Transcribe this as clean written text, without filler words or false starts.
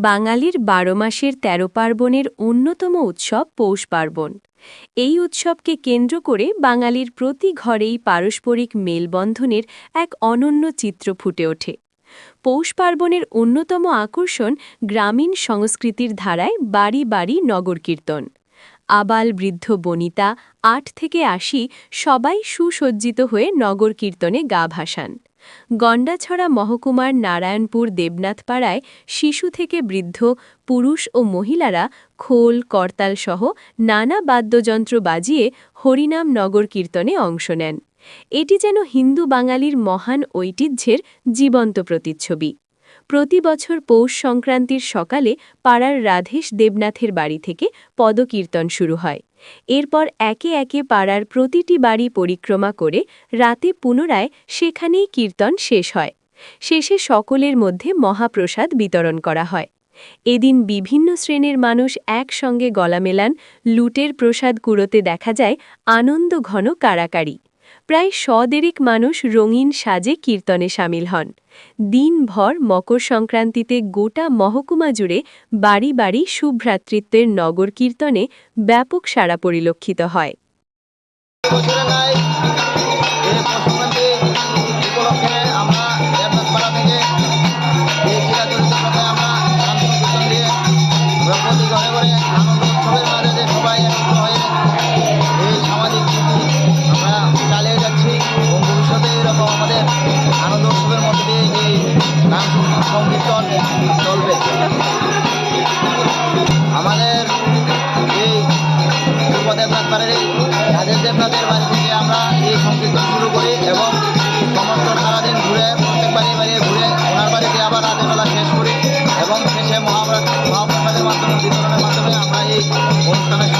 বাঙালির ১২ মাসের ১৩ পার্বণের অন্যতম উৎসব পৌষ পার্বণ। এই উৎসবকে কেন্দ্র করে বাঙালির প্রতি ঘরেই পারস্পরিক মেলবন্ধনের এক অনন্য চিত্র ফুটে ওঠে। পৌষ পার্বণের অন্যতম আকর্ষণ গ্রামীণ সংস্কৃতির ধারায় বাড়ি বাড়ি নগর কীর্তন। আবাল বৃদ্ধ বনিতা ৮ থেকে ৮০ সবাই সুসজ্জিত হয়ে নগর কীর্তনে গা ভাসান। গন্ডাছড়া মহকুমার নারায়ণপুর দেবনাথপাড়ায় শিশু থেকে বৃদ্ধ, পুরুষ ও মহিলারা খোল করতালসহ নানা বাদ্যযন্ত্র বাজিয়ে হরিনাম নগর কীর্তনে অংশ নেন। এটি যেন হিন্দু বাঙালির মহান ঐতিহ্যের জীবন্ত প্রতিচ্ছবি। প্রতি বছর পৌষ সংক্রান্তির সকালে পাড়ার রাধেশ দেবনাথের বাড়ি থেকে পদকীর্তন শুরু হয়। এরপর একে একে পাড়ার প্রতিটি বাড়ি পরিক্রমা করে রাতে পুনরায় সেখানেই কীর্তন শেষ হয়। শেষে সকলের মধ্যে মহাপ্রসাদ বিতরণ করা হয়। এদিন বিভিন্ন শ্রেণীর মানুষ একসঙ্গে গলা মেলান, লুটের প্রসাদ কুড়োতে দেখা যায় আনন্দ ঘন কাড়াকাড়ি। প্রায় ১০০ মানুষ রঙিন সাজে কীর্তনে সামিল হন। দিনভর মকর সংক্রান্তিতে গোটা মহকুমা জুড়ে বাড়ি বাড়ি শুভ্রাতৃত্বের নগর কীর্তনে ব্যাপক সাড়া পরিলক্ষিত হয়। আনন্দ উৎসবের মধ্যে দিয়ে এই গান সংকীর্তন চলবে। আমাদের এই পূর্ব দেবনাথপাড়ের এই রাধেশ দেবনাথের বাড়ি থেকে আমরা এই সংকীর্তন শুরু করি এবং সমস্ত সারাদিন ঘুরে প্রত্যেক বাড়ি বাড়ি ঘুরে ওনার বাড়িতে আবার রাতের বেলা শেষ করি এবং শেষে মহাপ্রসাদের মাধ্যমে বিতরণের মাধ্যমে আমরা এই অনুষ্ঠানের